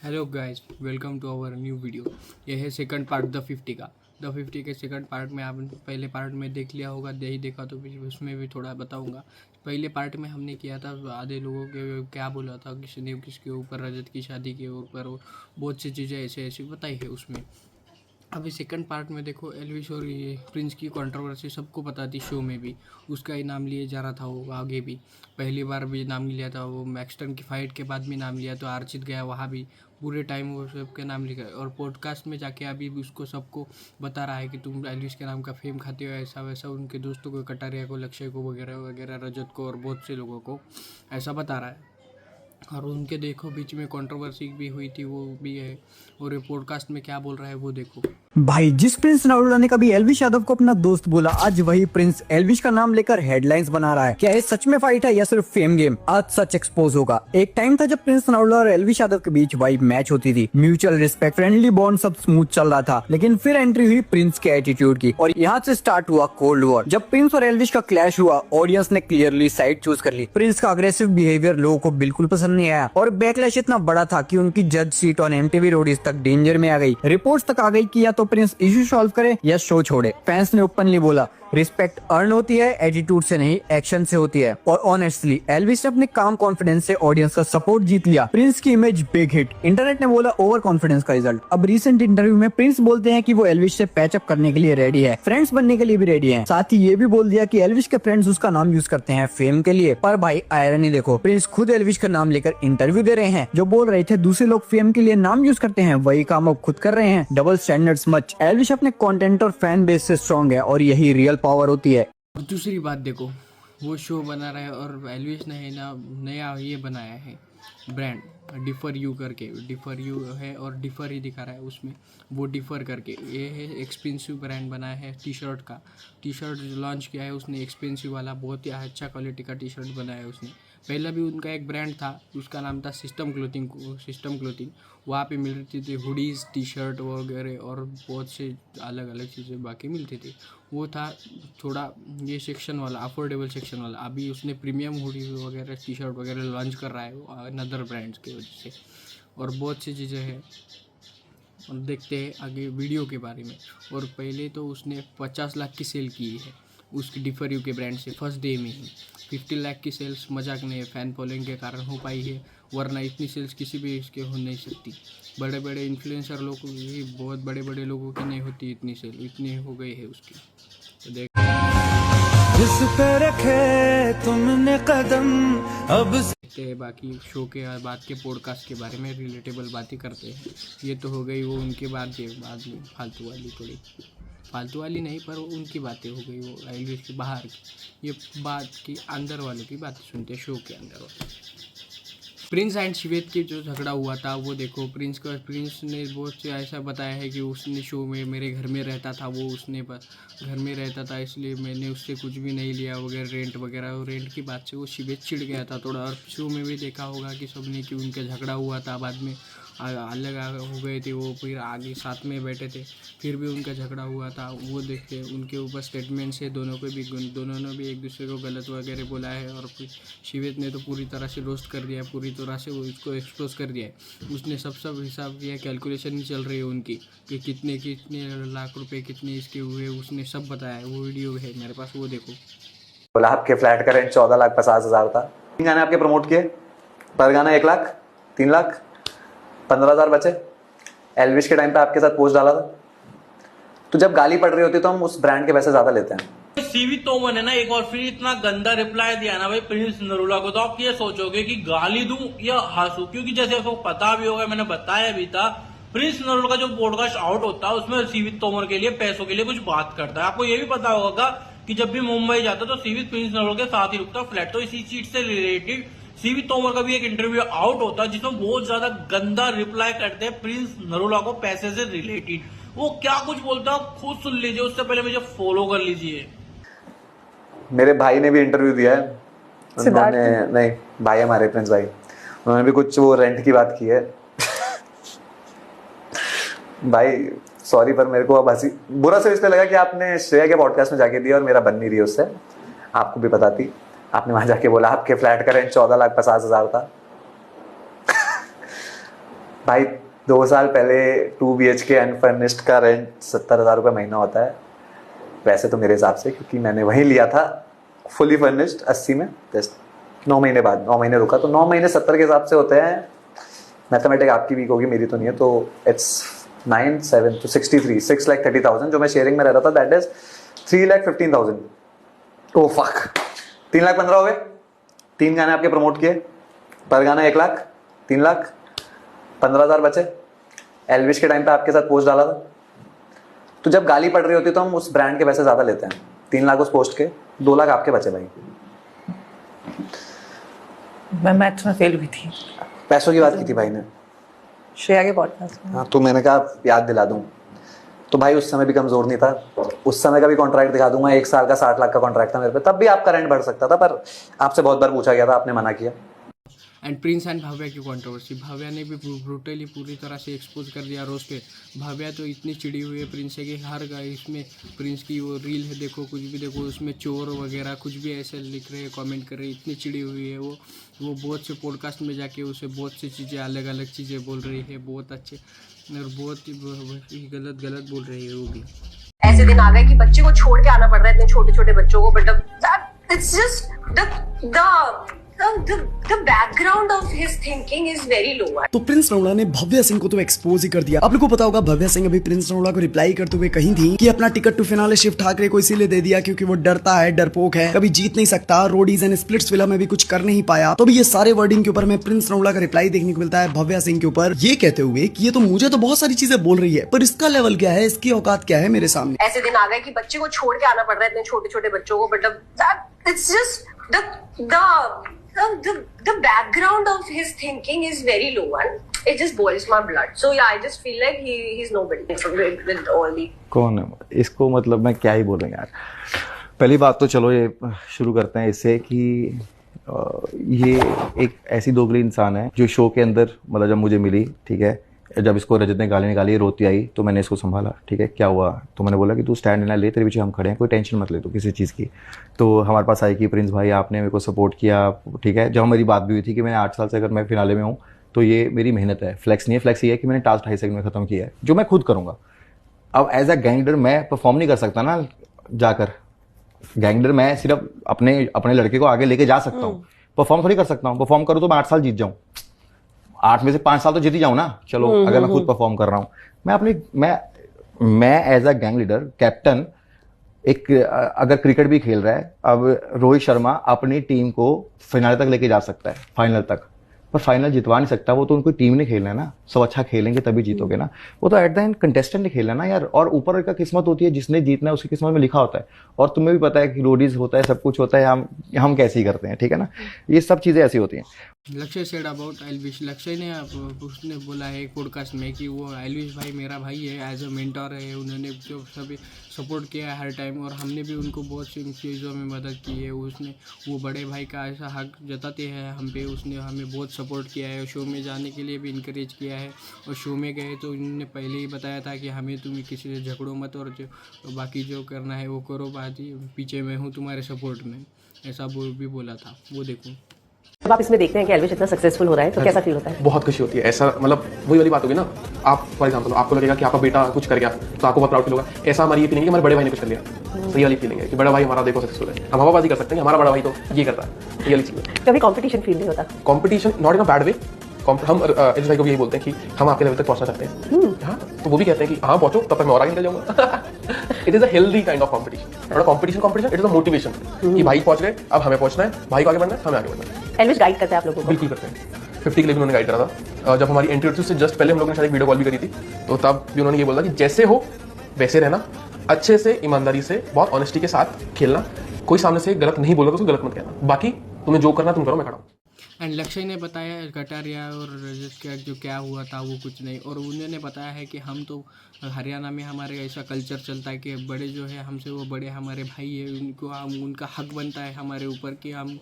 Hello guys, welcome to our new video. ये है second part the 50 का। The 50 के सेकंड पार्ट में आपने पहले पार्ट में देख लिया होगा, नहीं देखा तो भी उसमें भी थोड़ा बताऊंगा। पहले पार्ट में हमने किया था, आधे लोगों के क्या बोला था, किसी ने किसके ऊपर रजत की शादी के ऊपर बहुत सी चीज़ें ऐसे ऐसी बताई है उसमें। अभी सेकंड पार्ट में देखो, एल्विश और ये प्रिंस की कंट्रोवर्सी सबको पता थी, शो में भी उसका ही नाम लिए जा रहा था। वो आगे भी पहली बार भी नाम लिया था, वो मैक्सटन की फाइट के बाद भी नाम लिया, तो आर्चित गया वहाँ भी पूरे टाइम वो सबके नाम लिखा। और पॉडकास्ट में जाके अभी भी उसको सबको बता रहा है कि तुम एल्विश के नाम का फेम खाते हो, ऐसा वैसा। उनके दोस्तों को, कटारिया को, लक्ष्य को वगैरह वगैरह, रजत को और बहुत से लोगों को ऐसा बता रहा है। और उनके देखो बीच में कंट्रोवर्सी भी हुई थी, वो भी है। और ये पॉडकास्ट में क्या बोल रहा है वो देखो। भाई, जिस प्रिंस नरोला ने कभी एल्विश यादव को अपना दोस्त बोला, आज वही प्रिंस एल्विश का नाम लेकर हेडलाइंस बना रहा है। क्या ये सच में फाइट है या सिर्फ फेम गेम? आज सच एक्सपोज होगा। एक टाइम था जब प्रिंस नरोला और एल्विश यादव के बीच वाइब मैच होती थी, म्यूचुअल रिस्पेक्ट, फ्रेंडली बॉन्ड, सब स्मूथ चल रहा था। लेकिन फिर एंट्री हुई प्रिंस के एटीट्यूड की और यहाँ से स्टार्ट हुआ कोल्ड वॉर। जब प्रिंस और एल्विश का क्लैश हुआ, ऑडियंस ने क्लियरली साइड चूज कर ली। प्रिंस का अग्रेसिव बिहेवियर लोगों को बिल्कुल पसंद नहीं आया और बैकलैश इतना बड़ा था कि उनकी जज सीट ऑन एमटीवी रोडीज तक डेंजर में आ गई। रिपोर्ट्स तक आ गई कि या तो प्रिंस इशू सॉल्व करे या शो छोड़े। फैंस ने ओपनली बोला, रिस्पेक्ट अर्न होती है एटीट्यूड से नहीं, एक्शन से होती है। और ऑनेस्टली एल्विश ने अपने काम कॉन्फिडेंस से ऑडियंस का सपोर्ट जीत लिया। प्रिंस की इमेज बिग हिट, इंटरनेट ने बोला ओवर कॉन्फिडेंस का रिजल्ट। अब रिसेंट इंटरव्यू में प्रिंस बोलते हैं कि वो एल्विश से पैचअप करने के लिए रेडी है, फ्रेंड्स बनने के लिए भी रेडी है। साथ ही ये भी बोल दिया कि एल्विश के फ्रेंड्स उसका नाम यूज करते हैं फेम के लिए। पर भाई आयरनी देखो, प्रिंस खुद एल्विश का नाम लेकर इंटरव्यू दे रहे हैं। जो बोल रहे थे दूसरे लोग फेम के लिए नाम यूज करते हैं, वही काम अब खुद कर रहे हैं। Double standards much. एल्विश अपने कंटेंट और फैन बेस से स्ट्रॉन्ग है और यही रियल पावर होती है। और दूसरी बात देखो, वो शो बना रहा है और एल्विश ने है ना नया ये बनाया है ब्रांड, डिफर यू करके। डिफर यू है और डिफर ही दिखा रहा है उसमें, वो डिफर करके। ये है एक्सपेंसिव ब्रांड बनाया है टी शर्ट का। टी शर्ट लॉन्च किया है उसने, एक्सपेंसिव वाला, बहुत ही अच्छा क्वालिटी का टी शर्ट बनाया है उसने। पहला भी उनका एक ब्रांड था, उसका नाम था सिस्टम क्लोथिंग। सिस्टम क्लोथिंग, वहाँ पे मिलती थी हुडीज़, टी शर्ट वगैरह और बहुत से अलग अलग चीज़ें बाकी मिलती थी। वो था थोड़ा ये सेक्शन वाला, अफोर्डेबल सेक्शन वाला। अभी उसने प्रीमियम हुडी वगैरह, टी शर्ट वगैरह लॉन्च कर रहा है अनदर ब्रांड्स की वजह से। और बहुत सी चीज़ें हैं, और देखते हैं आगे वीडियो के बारे में। और पहले तो उसने 50 लाख की सेल की है उसकी डिफर यू के ब्रांड से, फर्स्ट डे में ही। 50 लाख की सेल्स मजाक नहीं है, फ़ैन फॉलोइंग के कारण हो पाई है, वरना इतनी सेल्स किसी भी इसके हो नहीं सकती। बड़े बड़े इन्फ्लुएंसर लोगों की, बहुत बड़े बड़े लोगों की नहीं होती इतनी सेल, इतनी हो गई है उसकी। तो देख, जिस पे रखे तुमने कदम अब देखते हैं बाकी शो के बाद के पॉडकास्ट के बारे में, रिलेटेबल बातें करते हैं। ये तो हो गई वो उनके बाद में फालतू वाली, थोड़ी फालतू वाली नहीं पर उनकी बातें हो गई, वो एल्विश के बाहर की। ये बात की अंदर वालों की बातें सुनते हैं, शो के अंदर वाले। प्रिंस एंड श्वेत की जो झगड़ा हुआ था वो देखो। प्रिंस ने बहुत से ऐसा बताया है कि उसने शो में मेरे घर में रहता था, वो उसने घर में रहता था इसलिए मैंने उससे कुछ भी नहीं लिया वगैरह, रेंट वगैरह। और रेंट की बात से वो श्वेत चिढ़ गया था थोड़ा। और शो में भी देखा होगा कि सबने कि उनका झगड़ा हुआ था, बाद में अलग हो गए थे वो, फिर आगे साथ में बैठे थे, फिर भी उनका झगड़ा हुआ था। वो देखते उनके ऊपर स्टेटमेंट्स है, दोनों ने भी एक दूसरे को गलत वगैरह बोला है। और फिर शिवेत ने तो पूरी तरह से रोस्ट कर दिया, पूरी तरह से वो इसको एक्सपोज कर दिया है उसने। सब हिसाब किया, कैलकुलेशन ही चल रही है उनकी कि कितने लाख रुपए कितने इसके हुए, उसने सब बताया है। वो वीडियो है मेरे पास, वो देखो। बोला आपके फ्लैट का रेंट 14,50,000 था, 3 गाने आपके प्रमोट किए, पर गाना 1 लाख, 3 लाख, 15,000 बचे। एल्विश के टाइम पे आपके साथ पोस्ट डाला था, तो जब गाली पड़ रही होती तो हम उस ब्रांड के पैसे ज्यादा लेते हैं। सीवी तोमर ने ना एक और फिर इतना गंदा रिप्लाई दिया ना भाई प्रिंस नरूला को, तो आप ये सोचोगे कि गाली दूं या हंसू, क्योंकि जैसे आपको पता भी होगा, मैंने बताया भी था, प्रिंस नरूला का जो पॉडकास्ट आउट होता है उसमें सीवी तोमर के लिए पैसों के लिए कुछ बात करता है। आपको ये भी पता होगा कि जब भी मुंबई जाता तो सीवी प्रिंस नरूला के साथ ही रुकता फ्लैट। तो इसी चीज से रिलेटेड सीवी तोमर का भी एक इंटरव्यू आउट होता है जिसमें बहुत ज्यादा गंदा रिप्लाई करते हैं प्रिंस नरूला को पैसे से रिलेटेड। वो क्या कुछ बोलता है खुद सुन लीजिए, उससे पहले मुझे फॉलो कर लीजिए। मेरे भाई ने भी इंटरव्यू दिया है, उन्होंने, नहीं भाई हमारे प्रिंस भाई, उन्होंने भी कुछ वो रेंट की बात की है। भाई सॉरी, पर मेरे को अब हंसी बुरा से इसलिए लगा कि आपने श्रेया के पॉडकास्ट में जाके दिया और मेरा बन नहीं रही उससे। आपको भी पता थी, आपने वहां जाके बोला आपके फ्लैट का रेंट 14,50,000 था। भाई 2 साल पहले 2 BHK अनफर्निश्ड का रेंट 70,000 रुपये महीना होता है वैसे तो मेरे हिसाब से, क्योंकि मैंने वहीं लिया था फुली फर्निश्ड 80 में, जस्ट 9 महीने बाद, 9 महीने रुका तो 9 महीने 70 के हिसाब से होते हैं। मैथमेटिक आपकी वीक होगी, मेरी तो नहीं है, तो इट्स 9 7 तो 63 6,30,000 जो मैं शेयरिंग में रह रहा था, दैट इज 3,15,000। ओह फक, 3,15,000 हो गए। 3 गाने आपके प्रमोट किए, पर गाना 1 लाख, 3 लाख, 15,000 बचे। एल्विश के टाइम पे आपके साथ पोस्ट डाला था, तो जब गाली पड़ रही होती तो हम उस ब्रांड के पैसे ज्यादा लेते हैं। 3 लाख उस पोस्ट के, 2 लाख आपके बचे भाई। मैं मैथ्स में फेल हुई थी, पैसों की बात की थी भाई ने, श्रेया के पॉडकास्ट में। हाँ, तो मैंने कहा याद दिला दूं, तो भाई उस समय भी कमजोर नहीं था, उस समय का भी कॉन्ट्रैक्ट दिखा दूंगा। 1 साल का 60 लाख का कॉन्ट्रैक्ट था मेरे पे, तब भी आपका रेंट बढ़ सकता था, पर आपसे बहुत बार पूछा गया था, आपने मना किया। एंड प्रिंस एंड भाव्या की कंट्रोवर्सी, भाव्या ने भी ब्रूटली पूरी तरह से एक्सपोज कर दिया रोज पे। भाव्या तो इतनी चिड़ी हुई है प्रिंस से कि हर इसमें प्रिंस की वो रील है, देखो कुछ भी देखो, उसमें चोर वगैरह कुछ भी ऐसे लिख रहे हैं, कमेंट कर रहे हैं, इतनी चिड़ी हुई है वो बहुत से पॉडकास्ट में जाके उसे बहुत सी चीज़ें अलग अलग चीज़ें बोल रही है, बहुत अच्छे और बहुत ही गलत बोल रही है वो भी। ऐसे दिन आ गए कि बच्चे को छोड़ के आना पड़ रहा है, इतने छोटे छोटे बच्चों को, but it's just the background of his thinking is very low. तो प्रिंस नरोला ने भव्या सिंह को तो एक्सपोज ही कर दिया। आप लोगों को पता होगा भव्या सिंह अभी प्रिंस नरोला को रिप्लाई करते हुए कही थी कि अपना ticket to finale Shiv Thackeray को इसीलिए दे दिया क्योंकि वो डरता है, डरपोक है, कभी जीत नहीं सकता, रोडीज एंड स्प्लिट्स फिल्म में भी कुछ कर नहीं पाया। तो भी ये सारे वर्डिंग के ऊपर में प्रिंस नरोला का रिप्लाई देखने को मिलता है भव्या सिंह के ऊपर, ये कहते हुए कि ये तो मुझे तो बहुत सारी चीजें बोल रही है, पर इसका लेवल क्या है, इसकी औकात क्या है मेरे सामने। ऐसे दिन आ गए कि बच्चे को छोड़ के आना पड़ रहा है, इतने छोटे छोटे बच्चों को, but it's just the background of his thinking is very low and it just boils my blood. So yeah, I just feel like he's nobody with all the. कौन है इसको, मतलब मैं क्या ही बोलूं यार। पहली बात तो चलो ये शुरू करते हैं इससे कि ये एक ऐसी दोगली इंसान है जो शो के अंदर, मतलब जब मुझे मिली, ठीक है, जब इसको रजत ने गाली निकाली, रोती आई, तो मैंने इसको संभाला, ठीक है, क्या हुआ, तो मैंने बोला कि तू स्टैंड लेना ले, तेरे पीछे हम खड़े हैं, कोई टेंशन मत ले तू किसी चीज़ की। तो हमारे पास आई कि प्रिंस भाई आपने मेरे को सपोर्ट किया, ठीक है। जब मेरी बात भी हुई थी कि मैंने 8 साल से अगर मैं फिनाले में हूँ तो ये मेरी मेहनत है, फ्लेक्स नहीं है। फ्लेक्स ये है कि मैंने टास्क 2.5 सेकंड में खत्म किया है, जो मैं खुद करूँगा। अब एज अ गैंगडर मैं परफॉर्म नहीं कर सकता ना जाकर, गैंगडर मैं सिर्फ अपने लड़के को आगे लेके जा सकता हूँ, परफॉर्म थोड़ी कर सकता हूँ। परफॉर्म करूँ तो मैं 8 साल जीत जाऊँ, 8 में से 5 साल तो जीत ही जाऊँ ना, चलो अगर मैं खुद परफॉर्म कर रहा हूँ। मैं as a gang leader, captain, एक अगर क्रिकेट भी खेल रहा है, अब रोहित शर्मा अपनी टीम को फाइनल तक लेके जा सकता है, फाइनल तक, पर फाइनल जितवा नहीं सकता। वो तो उनको टीम ने खेलना है ना, सब अच्छा खेलेंगे तभी जीतोगे ना, वो तो एट द एंड कंटेस्टेंट ने खेलना है ना यार। और ऊपर का किस्मत होती है, जिसने जीतना है उसकी किस्मत में लिखा होता है। और तुम्हें भी पता है कि रोडीज होता है, सब कुछ होता है, हम कैसे ही करते हैं, ठीक है ना, ये सब चीज़ें ऐसी होती हैं। लक्ष्य सेड अबाउट एल्विश, लक्ष्य ने उसने बोला है एक पॉडकास्ट में कि वो एल्विश भाई मेरा भाई है, एज अ मेंटर है, उन्होंने जो सभी सपोर्ट किया है हर टाइम, और हमने भी उनको बहुत सी चीज़ों में मदद की है। उसने वो बड़े भाई का ऐसा हक जताते हैं हम पे, उसने हमें बहुत सपोर्ट किया है, शो में जाने के लिए भी इंकरेज किया है। और शो में गए तो उन्होंने पहले ही बताया था कि हमें तुम किसी से झगड़ो मत, और जो बाकी जो करना है वो करो, बाकी पीछे मैं हूँ तुम्हारे सपोर्ट में, ऐसा वो भी बोला था। वो देखो जब आप इसमें देखते हैं कि एल्विश इतना सक्सेसफुल हो रहा है तो कैसा फील होता है? बहुत खुशी होती है। ऐसा मतलब वही वाली बात होगी ना, आप फॉर एग्जांपल आपको लगेगा कि आपका बेटा कुछ कर गया तो आपको बहुत प्राउड फील होगा। ऐसा हमारी ये फीलिंग है कि हमारे बड़े भाई ने कुछ कर लिया, तो ये वाली फीलिंग है कि बड़ा भाई हमारा देखो सक्सेसफुल है। हम हवाबाजी कर सकते हैं, हमारा बड़ा भाई तो ये करता है, ये वाली चीज़ है। कभी कंपटीशन फील नहीं होता? Competition not in a bad way. हम एल्विश भाई को भी यही बोलते हैं कि हम आपके लेवल तक पहुंचना चाहते हैं, हाँ, तो वो भी कहते हैं कि हाँ पहुंचो, तब तक मैं और आगे निकल जाऊंगा। It is a healthy kind of competition, not competition, it is a motivation कि भाई पहुंच गए, अब हमें पहुंचना है, भाई को आगे बढ़ना है, हमें आगे बढ़ना है। एल्विश गाइड करते हैं आप लोगों को? बिल्कुल करते हैं। 50 के लिए भी उन्होंने गाइड करा था। जब हमारी एंट्री होती थी, जस्ट पहले हम लोगों ने शायद एक वीडियो कॉल भी करी थी, तो तब भी उन्होंने ये बोला कि जैसे हो वैसे रहना, अच्छे से, ईमानदारी से, बहुत ऑनेस्टी के साथ खेलना, कोई सामने से गलत नहीं बोलेगा तो उसको गलत मत कहना, बाकी तुम्हें जो करना तुम करो, मैं खड़ा हूँ। एंड लक्ष्य ने बताया कटारिया और रजत का जो क्या हुआ था वो कुछ नहीं, और उन्होंने बताया है कि हम तो हरियाणा में हमारे ऐसा कल्चर चलता है कि बड़े जो है हमसे वो बड़े हमारे भाई है, उनको हम उनका हक बनता है हमारे ऊपर कि हम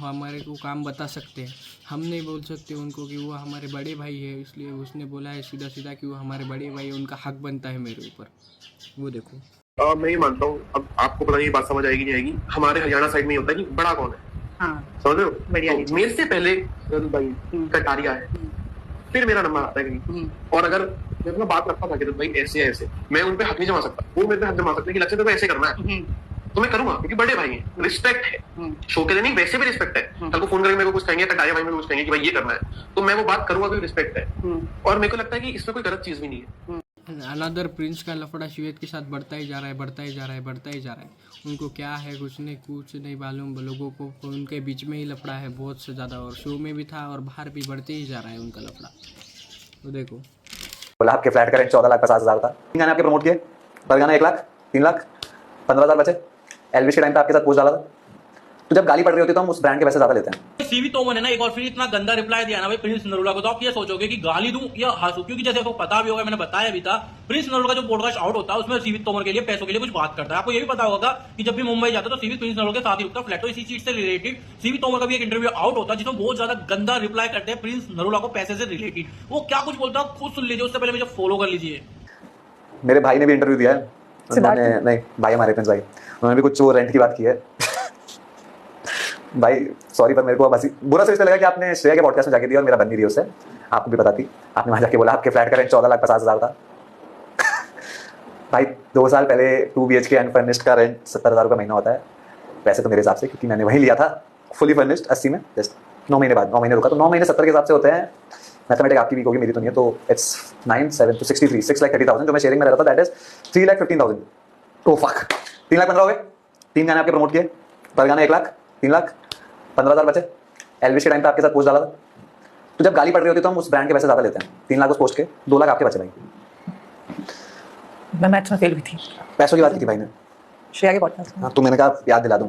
हमारे को काम बता सकते हैं। हम नहीं बोल सकते उनको कि वो हमारे बड़े भाई है, इसलिए उसने बोला है सीधा सीधा कि वो हमारे बड़े भाई है, उनका हक बनता है मेरे ऊपर। वो देखो मैं ये मानता हूँ, अब आपको पता नहीं ये बात समझ आएगी नहीं आएगी, हमारे हरियाणा साइड में ये होता है कि बड़ा कौन है, हाँ, समझ रहे हो? तो मेरे से पहले भाई कटारिया है, फिर मेरा नंबर आता है कहीं। और अगर मैं अपना बात रखता था कि भाई ऐसे ऐसे, मैं उन पे हक नहीं जमा सकता, वो मेरे पे हक जमा सकते हैं कि लक्ष्य तो ऐसे करना है, तो मैं करूंगा क्योंकि बड़े भाई हैं, रिस्पेक्ट है। शो के लिए नहीं, वैसे भी रिस्पेक्ट है। कल को फोन करके मेरे को कुछ कहेंगे, कटारिया भाई मेरे को कुछ कहेंगे कि भाई ये करना है, तो मैं वो बात करूंगा क्योंकि रिस्पेक्ट है। और मेरे को लगता है कि इसमें कोई गलत चीज भी नहीं है। अनदर प्रिंस का लफड़ा श्वेत के साथ बढ़ता ही जा रहा है, बढ़ता ही जा रहा है, बढ़ता ही जा रहा है। उनको क्या है कुछ नहीं मालूम, लोगों को उनके बीच में ही लफड़ा है बहुत से ज़्यादा, और शो में भी था और बाहर भी बढ़ते ही जा रहा है उनका लफड़ा। तो देखो, बोला आपके फ्लैट का रेंट 14,50,000 था, गाने आपके प्रमोट किए, पर गाना 1 लाख 3 लाख 15,000 बचे। एलविश के टाइम पे आपके साथ पोस्ट डाला था, तो जब गाली पड़ रही होती तो हम उस ब्रांड के पैसे ज्यादा लेते हैं। सीवी तोमर ने ना एक और फिर इतना गंदा रिप्लाई दिया ना भाई प्रिंस नरूला को, तो आप ये सोचोगे कि गाली दूं या हंसूं, क्योंकि जैसे आपको पता भी होगा, मैंने बताया भी था, प्रिंस नरूला का जो पॉडकास्ट आउट होता है उसमें सीवी तोमर के लिए पैसों के लिए कुछ बात करता है। आपको ये भी पता होगा कि जब भी मुंबई जाता है तो सीवी प्रिंस नरूला के साथ ही रुकता फ्लैट। तो इसी चीज से रिलेटेड सीवी तोमर का भी एक इंटरव्यू आउट होता है जिसमें बहुत ज्यादा गंदा रिप्लाई करते हैं प्रिंस नरूला को पैसे से रिलेटेड। वो क्या कुछ बोलता है खुद सुन लीजिए, उससे पहले मुझे फॉलो कर लीजिए। मेरे भाई ने भी इंटरव्यू दिया है, उन्होंने नहीं भाई हमारे प्रिंस भाई, उन्होंने भी कुछ वो रेंट की बात की है। भाई सॉरी, पर मेरे को अब बुरा से लगा कि आपने श्रेया के पॉडकास्ट में जाके दिया और मेरा बन नहीं रही उससे, आपको भी पता थी। आपने वहां जाके बोला आपके फ्लैट का रेंट 14,50,000 था। भाई 2 साल पहले 2 BHK अनफर्निश्ड का रेंट 70,000 रुपये महीना होता है वैसे तो मेरे हिसाब से, क्योंकि मैंने वही लिया था फुली फर्निश्ड 80 में, जस्ट 9 महीने बाद, 9 महीने रुका, तो 9 महीने 70 के हिसाब से होते हैं। मैथमेटिक आपकी वीक होगी, मेरी तो नहीं है, तो इट्स 9 7 तो 63 6,30,000 जो मैं शेयरिंग में रहता था, दैट इज 3,15,000। तो फक 3,15,000 हो गए। 3 गाने आपके प्रमोट किए, पर गाना 1 लाख 3 लाख 15,000 बचे। एलविश के टाइम पे आपके साथ पोस्ट डाला था, तो जब गाली पड़ रही होती तो हम उस ब्रांड के पैसे ज्यादा लेते हैं। 3 लाख उस पोस्ट के, 2 लाख आपके बचे। भाई मैं मैथ्स में फेल हुई थी। पैसों की बात की थी भाई ने, श्रेया के पॉडकास्ट में। हाँ, तो मैंने कहा याद दिला दूं,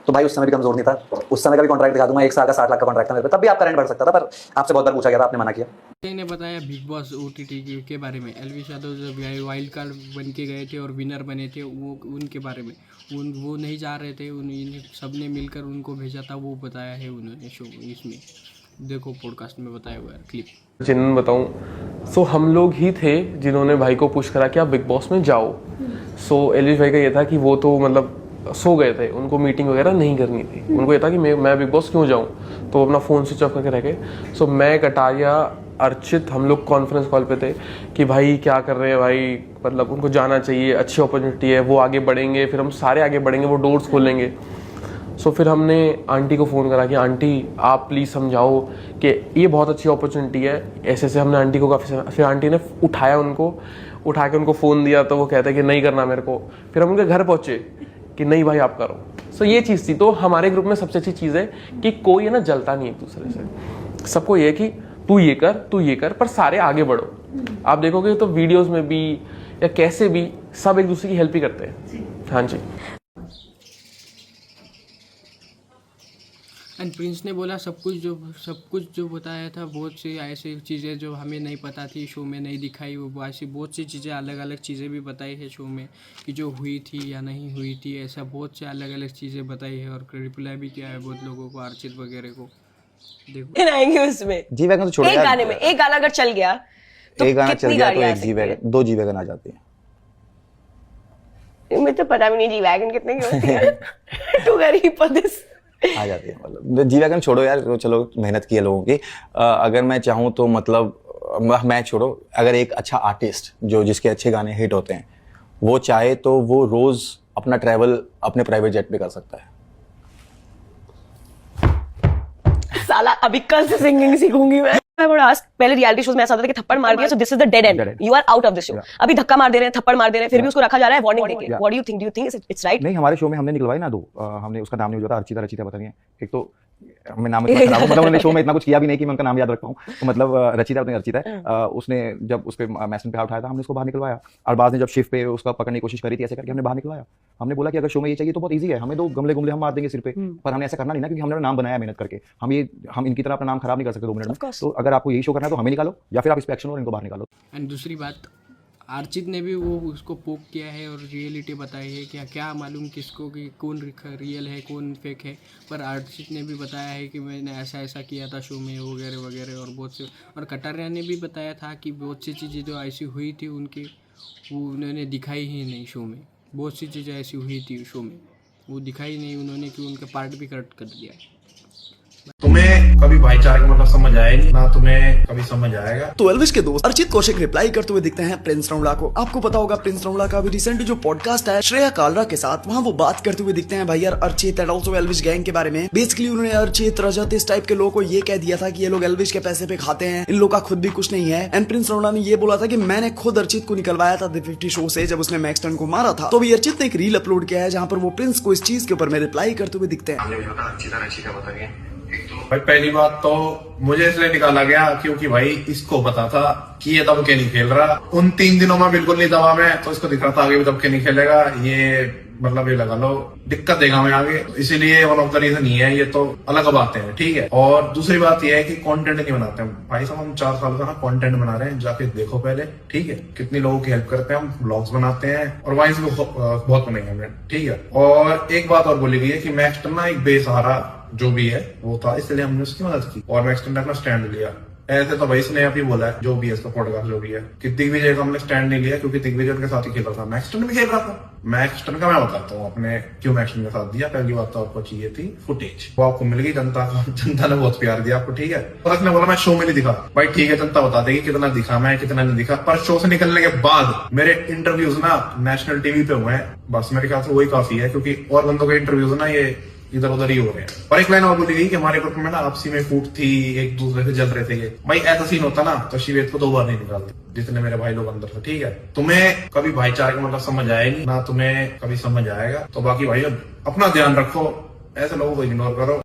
तो भाई उस समय भी कमजोर नहीं था, उस समय का भी कॉन्ट्रैक्ट दिखा दूंगा, 1 साल का 60 लाख का कॉन्ट्रैक्ट था मेरे पे, तब भी आपका रेंट बढ़ सकता था, पर आपसे बहुत बार पूछा गया था, आपने मना किया। ने बताया बिग बॉस OTT के बारे में, एलविश यादव जब वाइल्ड कार्ड बन के गए थे और विनर बने थे, वो उनके बारे में वो नहीं जा रहे थे, सबने मिलकर उनको भेजा था, वो बताया है उन्होंने शो इसमें। देखो पॉडकास्ट में बताया हुआ है क्लिप। जिन बताऊं, सो हम लोग ही थे जिन्होंने भाई को पुश करा कि आप बिग बॉस में जाओ। सो एलविश भाई का ये था कि वो तो मतलब सो गए थे, उनको मीटिंग वगैरह नहीं करनी थी, उनको ये था कि मैं बिग बॉस क्यों जाऊं, तो वो अपना फ़ोन स्विच ऑफ करके रह गए। सो मैं, कटारिया, अर्चित, हम लोग कॉन्फ्रेंस कॉल पे थे कि भाई क्या कर रहे हैं भाई, मतलब उनको जाना चाहिए, अच्छी अपॉर्चुनिटी है, वो आगे बढ़ेंगे, फिर हम सारे आगे बढ़ेंगे, वो डोर्स खोलेंगे। सो फिर हमने आंटी को फ़ोन करा कि आंटी आप प्लीज़ समझाओ कि ये बहुत अच्छी अपॉर्चुनिटी है, ऐसे ऐसे हमने आंटी को काफ़ी, फिर आंटी ने उठा के उनको फ़ोन दिया, तो वो कहते हैं कि नहीं करना मेरे को। फिर हम उनके घर पहुँचे कि नहीं भाई आप करो। सो ये चीज़ थी। तो हमारे ग्रुप में सबसे अच्छी चीज़ है कि कोई है ना जलता नहीं एक दूसरे से, सबको ये कि तू ये कर, पर सारे आगे बढ़ो। आप देखोगे तो वीडियोस में भी या कैसे भी सब एक दूसरे की हेल्प ही करते हैं। हाँ जी। एंड प्रिंस ने बोला सब कुछ जो बताया था, बहुत सी ऐसी चीज़ें जो हमें नहीं पता थी, शो में नहीं दिखाई, वो ऐसी बहुत सी चीज़ें, अलग अलग चीज़ें भी बताई है शो में कि जो हुई थी या नहीं हुई थी, ऐसा बहुत से अलग अलग चीज़ें बताई है, और रिप्लाई भी किया है बहुत लोगों को, अर्चित वगैरह को। देखो आएंगे उसमें जी वैगन तो छोड़ो एक यार, गाने में एक गाना अगर चल गया तो एक गाना चल कितनी गया तो गाड़ियां आ 1 जी सकती वैगन 2 जी वैगन आ जाती है। है? मुझे तो पता भी नहीं जी वैगन कितने की होती है। टू गरीब फॉर दिस आ जाती है, मतलब जी वैगन छोड़ो यार, तो चलो मेहनत की है लोगों की। अगर मैं चाहूँ तो मतलब मैं छोड़ो, अगर एक अच्छा आर्टिस्ट जिसके अच्छे गाने हिट होते हैं, वो चाहे तो वो रोज अपना ट्रैवल अपने प्राइवेट जेट पे कर सकता है। साला अभी कल से सिंगिंग सीखूंगी मैं। पहले रियलिटी शोज में ऐसा होता था कि थप्पड़ मार दिया so this is the dead end, you are out of this show. अभी धक्का मार दे रहे हैं, थप्पड़ मार दे रहे हैं, फिर भी उसको रखा जा रहा है वार्निंग देके। What do you think it's right? नहीं, हमारे शो में हमने निकलवाई ना 2, हमने उसका नाम नहीं होता, अर्चिता पता नहीं है, एक तो मैं नाम इतना खराब हूं, मतलब मैंने शो में इतना कुछ किया भी नहीं कि मैं उनका नाम याद रख पाऊं, तो मतलब अर्चिता है। उसने जब उस पे मैसन पे उठाया था, हमने उसको बाहर निकलवाया, और बाद में जब शिफ्ट पे उसका पकड़ने की कोशिश करी थी, ऐसे करके हमने बाहर निकलवाया। हमने बोला कि अगर शो में ये चाहिए तो बहुत ईजी है, हमें 2 गमले हम मार देंगे सिर पे, पर हमने ऐसा करना नहीं ना, क्योंकि हमने नाम बनाया मेहनत करके, हम इनकी तरह अपना नाम खराब नहीं कर सकते 2 मिनट में। तो अगर आपको यही शो करना है तो हमें निकालो, या फिर आप इस पे एक्शन लो और इनको बाहर निकालो। एंड दूसरी बात, अर्चित ने भी वो उसको पोक किया है और रियलिटी बताई है कि क्या मालूम किसको कि कौन रियल है कौन फेक है, पर अर्चित ने भी बताया है कि मैंने ऐसा किया था शो में वगैरह वगैरह, और बहुत से, और कटारिया ने भी बताया था कि बहुत सी चीज़ें जो ऐसी हुई थी उनकी वो उन्होंने दिखाई ही नहीं शो में, बहुत सी चीज़ें ऐसी हुई थी शो में वो दिखाई नहीं उन्होंने, कि उनका पार्ट भी कट कर दिया। तुम्हें कभी भाईचारे का मतलब समझ आएगी ना तुम्हें कभी समझ आएगा। तो एल्विश के दोस्त अर्चित कौशिक रिप्लाई करते हुए दिखते हैं प्रिंस रौला को। आपको पता होगा प्रिंस रौला का अभी रिसेंटली जो पॉडकास्ट है श्रेया कालरा के साथ, वहाँ वो बात करते हुए दिखते हैं भाई यार Archit and also Elvish gang के बारे में। बेसिकली उन्होंने अर्चित, रजत इस टाइप के लोगों को ये कह दिया था कि ये लोग एल्विश के पैसे पे खाते हैं, इन लोगों का खुद भी कुछ नहीं है। एंड प्रिंस रौला ने ये बोला था कि मैंने खुद अर्चित को निकलवाया था द 50 शो से जब उसने मैक्स टन को मारा था। तो अभी अर्चित ने एक रील अपलोड किया है जहाँ पर वो प्रिंस को इस चीज के ऊपर में रिप्लाई करते हुए दिखते हैं। भाई पहली बात तो मुझे इसलिए निकाला गया क्योंकि भाई इसको पता था कि ये दब के नहीं खेल रहा। उन 3 दिनों में बिल्कुल नहीं दबा मैं, तो इसको दिख रहा था आगे भी दब के नहीं खेलेगा। ये मतलब ये लगा लो दिक्कत देगा मैं आगे, इसीलिए वन ऑफ द रीजन ही है। ये तो अलग बातें हैं, ठीक है। और दूसरी बात ये है कि कंटेंट नहीं बनाते हैं भाई साहब। हम 4 साल का कंटेंट बना रहे हैं, जाके देखो पहले, ठीक है। कितनी लोगों की हेल्प करते हैं हम, ब्लॉग्स बनाते हैं और वाइस भी बहुत बनाएंगे हमने, ठीक है। और एक बात और बोली गई है कि मैक्स टन ना एक बेसहारा जो भी है वो था, इसलिए हमने उसकी मदद की और मैक्स टन ने अपना स्टैंड लिया। ऐसे तो भाई इसने अभी बोला है जो भी है इसका पॉडकास्ट जो भी है कि दिग्विजय का हमने स्टैंड नहीं लिया क्योंकि दिग्विजय उनके साथ ही खेल रहा था, मैक्स टन भी खेल रहा था। मैक्स टन का मैं बताता हूँ आपने क्यों मैक्स टन के साथ दिया। पहली बात तो आपको चाहिए थी फुटेज, वो आपको मिल गई। जनता ने बहुत प्यार दिया आपको, ठीक है। और उसने बोला मैं शो में नहीं दिखा, भाई ठीक है जनता बता देगी कितना दिखा मैं कितना नहीं दिखा। पर शो से निकलने के बाद मेरे इंटरव्यूज ना नेशनल टीवी पे हुए हैं, बस मेरे ख्याल से वही काफी है क्योंकि और बंदों के इंटरव्यूज ना ये इधर उधर ही हो रहे हैं। और एक लाइन और बोली गई कि हमारे ग्रुप में ना आपसी में फूट थी, एक दूसरे से जल रहे थे। ये भाई ऐसा सीन होता ना तो शिवेत को 2 बार नहीं निकालते जितने मेरे भाई लोग अंदर थे, ठीक है। तुम्हें कभी भाईचारे का मतलब समझ आएगी ना तुम्हें कभी समझ आएगा। तो बाकी भाई अपना ध्यान रखो, ऐसे लोगों को इग्नोर करो।